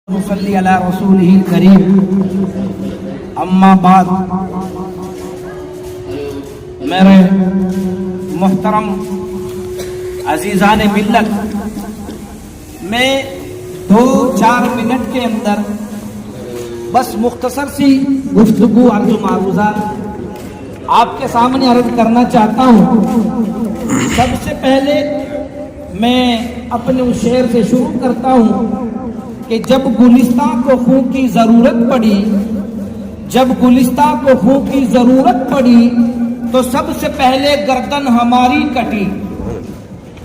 صلی علی رسولہ الکریم اما بعد، میرے محترم عزیزان ملت، میں 2-4 منٹ کے اندر بس مختصر سی گفتگو عرض و معروضہ آپ کے سامنے عرض کرنا چاہتا ہوں۔ سب سے پہلے میں اپنے اس شعر سے شروع کرتا ہوں کہ جب گلستان کو خون کی ضرورت پڑی، جب گلستان کو خون کی ضرورت پڑی تو سب سے پہلے گردن ہماری کٹی۔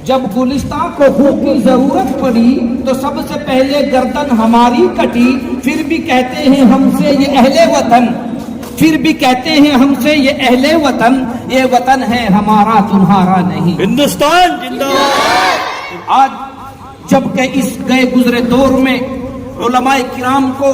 جب گلستان کو خون کی ضرورت پڑی تو سب سے پہلے گردن ہماری کٹی۔ پھر بھی کہتے ہیں ہم سے یہ اہل وطن، پھر بھی کہتے ہیں ہم سے یہ اہل وطن، یہ وطن ہے ہمارا تمہارا نہیں۔ ہندوستان زندہ باد۔ آج جبکہ اس گئے گزرے دور میں علماء کرام کو،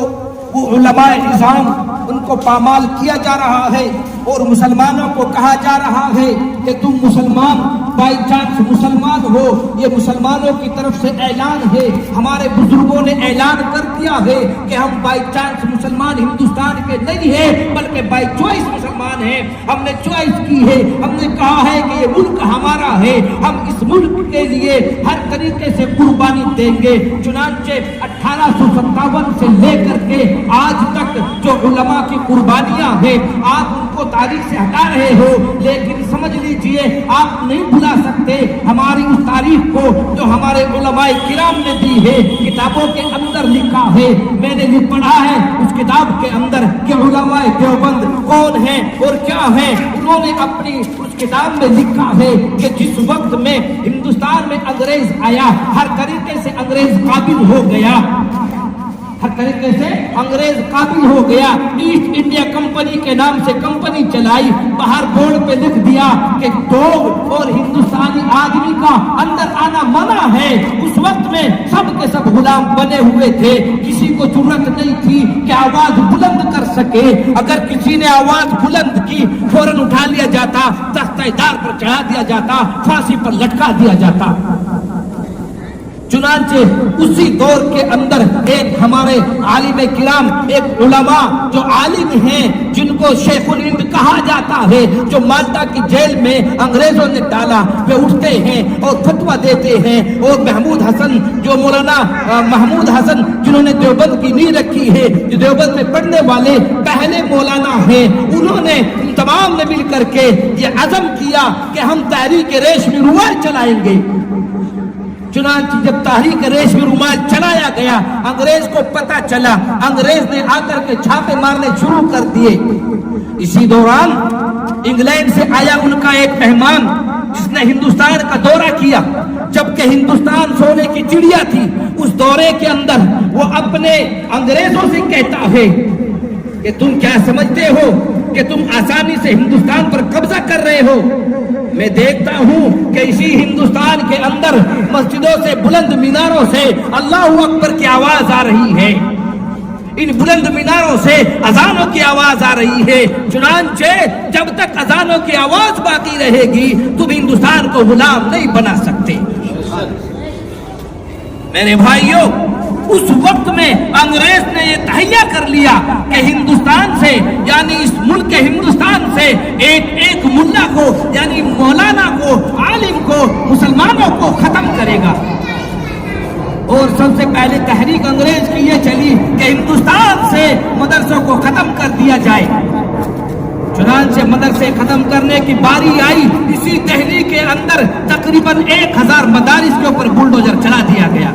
وہ علماء نظام، ان کو پامال کیا جا رہا ہے اور مسلمانوں کو کہا جا رہا ہے کہ تم مسلمان بائی چانس مسلمان ہو، یہ مسلمانوں کی طرف سے اعلان ہے۔ ہمارے بزرگوں نے اعلان کر دیا ہے کہ ہم بائی چانس مسلمان ہندوستان کے نہیں ہیں بلکہ بائی چوائس مسلمان ہیں۔ ہم نے چوائس کی ہے، ہم نے کہا ہے کہ یہ ملک ہمارا ہے، ہم اس ملک کے لیے ہر طریقے سے قربانی دیں گے۔ چنانچہ 1857 سے لے کر کے آج تک جو علماء کی قربانیاں ہیں، آپ ان کو تاریخ سے ہٹا رہے ہو، لیکن سمجھ لیجئے آپ نہیں بھلا سکتے ہماری اس تاریخ کو جو ہمارے علماء کرام نے دی ہے۔ کتابوں کے اندر لکھا ہے، میں نے بھی پڑھا ہے اس کتاب کے اندر کہ علماء دیوبند کون ہیں اور کیا ہیں۔ انہوں نے اپنی اس کتاب میں لکھا ہے کہ جس وقت میں ہندوستان میں انگریز آیا، ہر طریقے سے انگریز قابل ہو گیا، ہر طریقے سے انگریز قابل ہو گیا۔ ایسٹ انڈیا کمپنی کے نام سے کمپنی چلائی، باہر بورڈ پہ لکھ دیا کہ ڈوگ اور ہندوستانی آدمی کا اندر آنا منع ہے۔ اس وقت میں سب کے سب غلام بنے ہوئے تھے، کسی کو جرأت نہیں تھی کہ آواز بلند کر سکے۔ اگر کسی نے آواز بلند کی فوراً اٹھا لیا جاتا، تختہ دار پر چڑھا دیا جاتا، پھانسی پر لٹکا دیا جاتا۔ چنانچہ اسی دور کے اندر ایک ہمارے عالم کرام، ایک علماء جو عالم ہیں، جن کو شیخ الہند کہا جاتا ہے، جو مالٹا کی جیل میں انگریزوں نے ڈالا، وہ اٹھتے ہیں اور فتویٰ دیتے ہیں۔ اور محمود حسن، جو مولانا محمود حسن جنہوں نے دیوبند کی نیند رکھی ہے، جو دیوبند میں پڑھنے والے پہلے مولانا ہیں، انہوں نے تمام نے مل کر کے یہ عزم کیا کہ ہم تحریک ریشمی رومال چلائیں گے۔ چنانچہ جب تحریک ریشمی رومال چلایا گیا، انگریز کو پتہ چلا، انگریز نے آ کر کے چھاپے مارنے شروع کر دیے۔ اسی دوران انگلینڈ سے آیا ان کا ایک مہمان جس نے ہندوستان کا دورہ کیا، جبکہ ہندوستان سونے کی چڑیا تھی۔ اس دورے کے اندر وہ اپنے انگریزوں سے کہتا ہے کہ تم کیا سمجھتے ہو کہ تم آسانی سے ہندوستان پر قبضہ کر رہے ہو؟ میں دیکھتا ہوں کہ اسی ہندوستان کے اندر مسجدوں سے، بلند میناروں سے اللہ اکبر کی آواز آ رہی ہے، ان بلند میناروں سے اذانوں کی آواز آ رہی ہے۔ چنانچہ جب تک اذانوں کی آواز باقی رہے گی تم ہندوستان کو غلام نہیں بنا سکتے۔ میرے بھائیوں، اس وقت میں انگریز نے یہ تہیہ کر لیا کہ ہندوستان سے، یعنی اس ملک ہندوستان سے ایک ایک ملا کو، یعنی مولانا کو، عالم کو، مسلمانوں کو ختم کرے گا۔ اور سب سے پہلے تحریک انگریز کی یہ چلی کہ ہندوستان سے مدرسوں کو ختم کر دیا جائے۔ چنانچہ مدرسے ختم کرنے کی باری آئی، اسی دہلی کے اندر تقریباً 1000 مدارس کے اوپر بلڈوزر چلا دیا گیا،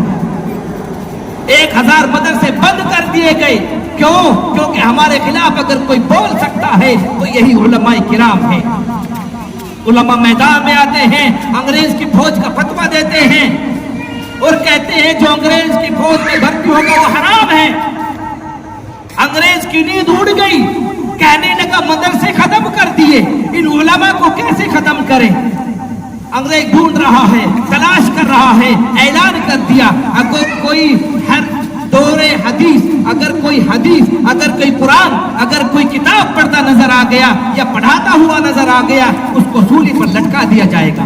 1000 مدرسے بند کر دیے گئے۔ کیوں؟ کیونکہ ہمارے خلاف اگر کوئی بول سکتا ہے تو یہی علماء کرام ہیں۔ علماء میدان میں آتے ہیں، انگریز کی فوج کا فتویٰ دیتے ہیں اور کہتے ہیں جو انگریز کی فوج میں بھرتی ہوگا وہ حرام ہے۔ انگریز کی نیند اڑ گئی، کہنے لگا مدرسے ختم کر دیے، ان علماء کو کیسے ختم کریں؟ انگریز ڈھونڈ رہا ہے، تلاش کر رہا ہے، اعلان کر دیا اگر کوئی ہر دور حدیث، اگر کوئی قرآن، اگر کوئی کتاب پڑھتا نظر آ گیا یا پڑھاتا ہوا نظر آ گیا، اس کو سولی پر لٹکا دیا جائے گا۔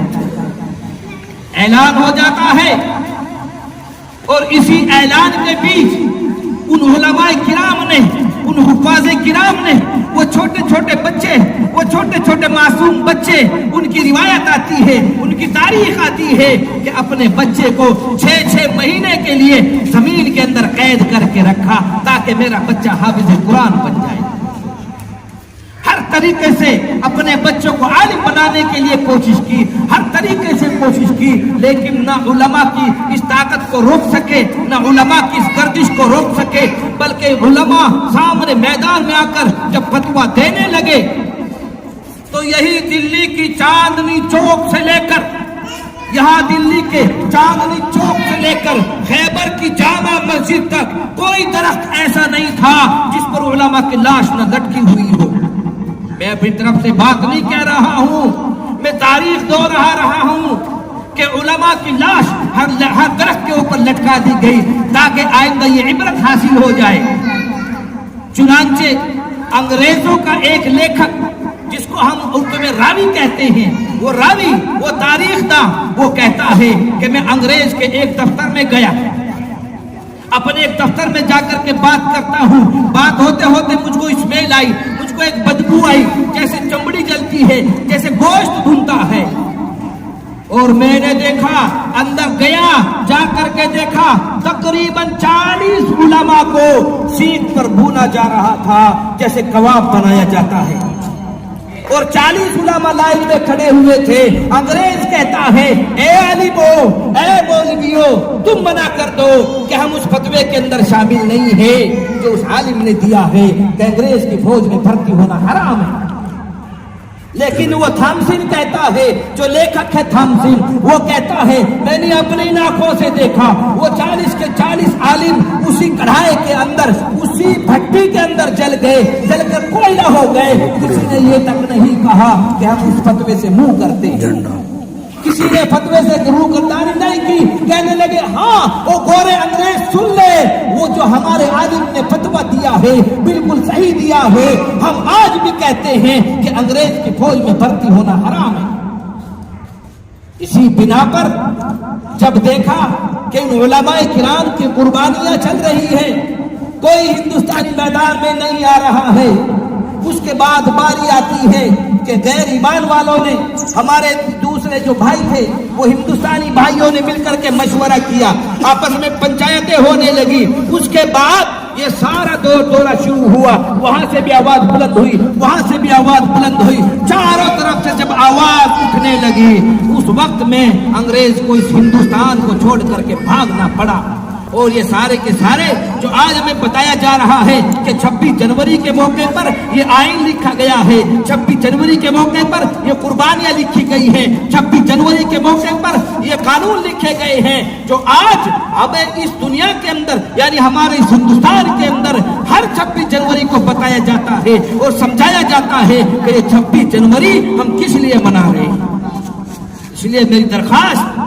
اعلان ہو جاتا ہے اور اسی اعلان کے بیچ ان علماء کرام نے، ان حفاظ کرام نے، وہ چھوٹے چھوٹے بچے، وہ چھوٹے چھوٹے معصوم بچے، ان کی روایت آتی ہے، ان کی تاریخ آتی ہے کہ اپنے بچے کو 6 مہینے کے لیے زمین کے اندر قید کر کے رکھا تاکہ میرا بچہ حافظ قرآن بن جائے۔ ہر طریقے سے اپنے بچوں کو عالم بنانے کے لیے کوشش کی، ہر طریقے سے کوشش کی، لیکن نہ علماء کی اس طاقت کو روک سکے، نہ علماء کی اس گردش کو روک سکے، بلکہ علماء سامنے میدان میں آ کر جب فتویٰ دینے لگے تو یہی دلی کی چاندنی چوک سے لے کر، یہاں دلی کے چاندنی چوک سے لے کر خیبر کی جامع مسجد تک کوئی درخت ایسا نہیں تھا جس پر علماء کی لاش نہ لٹکی ہوئی ہو۔ میں اپنی طرف سے بات نہیں کہہ رہا ہوں، میں تاریخ دوہرا رہا ہوں کہ علماء کی لاش ہر درخت کے اوپر لٹکا دی گئی تاکہ آئندہ یہ عبرت حاصل ہو جائے۔ چنانچہ انگریزوں کا ایک لیکھک جس کو ہم اردو میں راوی کہتے ہیں، وہ راوی، وہ تاریخ داں، وہ کہتا ہے کہ میں انگریز کے ایک دفتر میں گیا، اپنے ایک دفتر میں جا کر کے بات کرتا ہوں، بات ہوتے ہوتے مجھ کو اسمیل آئی، مجھ کو ایک بدبو آئی، جیسے چمڑی جلتی ہے، جیسے گوشت بھونتا ہے، اور میں نے دیکھا، اندر گیا، جا کر کے دیکھا تقریباً 40 علماء کو سینگ پر بھونا جا رہا تھا جیسے کباب بنایا جاتا ہے، اور 40 علماء لائن میں کھڑے ہوئے تھے۔ انگریز کہتا ہے اے عالمو، اے مولویو، تم منع کر دو کہ ہم اس فتوے کے اندر شامل نہیں ہیں جو اس عالم نے دیا ہے کہ انگریز کی فوج میں بھرتی ہونا حرام ہے۔ لیکن وہ تھامسن کہتا ہے، جو لیکھک ہے تھامسن، وہ کہتا ہے میں نے اپنی آنکھوں سے دیکھا وہ 40 کے 40 عالم اسی کڑھائی کے اندر، اسی بھٹی کے اندر جل گئے، جل کر کوئلہ ہو گئے۔ کسی نے یہ تک نہیں کہا کہ ہم اس فتوے سے منہ کرتے ہیں، کسی نے فتوے سے روح گردانی نہیں کی، کہنے لگے ہاں وہ گورے انگریز سن لے، وہ جو ہمارے عالم نے فتویٰ دیا ہے بالکل صحیح دیا ہے، ہم آج بھی کہتے ہیں کہ انگریز کی فوج میں بھرتی ہونا حرام ہے۔ اسی بنا پر جب دیکھا کہ ان علماء کرام کی قربانیاں چل رہی ہیں، کوئی ہندوستانی میدان میں نہیں آ رہا ہے، اس کے بعد باری آتی ہے کہ غیر ایمان والوں نے، ہمارے دوسرے جو بھائی تھے وہ ہندوستانی بھائیوں نے مل کر کے مشورہ کیا، آپس میں پنچایتیں ہونے لگی، اس کے بعد یہ سارا دورہ شروع ہوا، وہاں سے بھی آواز بلند ہوئی، وہاں سے بھی آواز بلند ہوئی، چاروں طرف سے جب آواز اٹھنے لگی، اس وقت میں انگریز کو اس ہندوستان کو چھوڑ کر کے بھاگنا پڑا۔ اور یہ سارے کے سارے جو آج ہمیں بتایا جا رہا ہے کہ 26 جنوری کے موقع پر یہ آئین لکھا گیا ہے، 26 جنوری کے موقع پر یہ قربانیاں لکھی گئی ہیں، 26 جنوری کے موقع پر یہ قانون لکھے گئے ہیں، جو آج اب اس دنیا کے اندر یعنی ہمارے اس ہندوستان کے اندر ہر 26 جنوری کو بتایا جاتا ہے اور سمجھایا جاتا ہے کہ یہ 26 جنوری ہم کس لیے منا رہے ہیں۔ اس لیے میری درخواست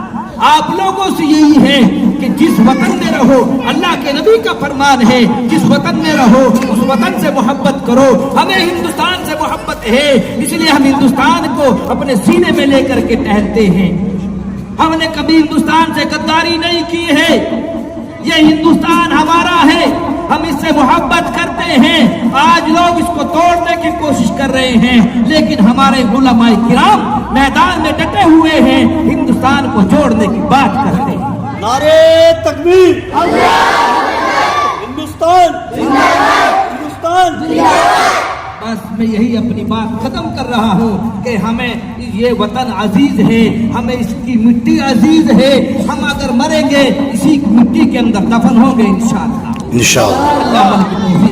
آپ لوگوں سے یہی ہے کہ جس وطن میں رہو، اللہ کے نبی کا فرمان ہے جس وطن میں رہو اس وطن سے محبت کرو۔ ہمیں ہندوستان سے محبت ہے، اس لیے ہم ہندوستان کو اپنے سینے میں لے کر کے ٹہلتے ہیں۔ ہم نے کبھی ہندوستان سے غداری نہیں کی ہے، یہ ہندوستان ہمارا ہے، ہم اس سے محبت کرتے ہیں۔ آج لوگ اس کو توڑنے کی کوشش کر رہے ہیں، لیکن ہمارے علماء کرام میدان میں ڈٹے ہوئے ہیں، ہندوستان کو جوڑنے کی بات کرتے ہیں۔ نعرے تکبیر، ہندوستان ہندوستان۔ بس میں یہی اپنی بات ختم کر رہا ہوں کہ ہمیں یہ وطن عزیز ہے، ہمیں اس کی مٹی عزیز ہے، ہم اگر مریں گے اسی مٹی کے اندر دفن ہوں گے انشاءاللہ۔ انشاءاللہ۔ اللہ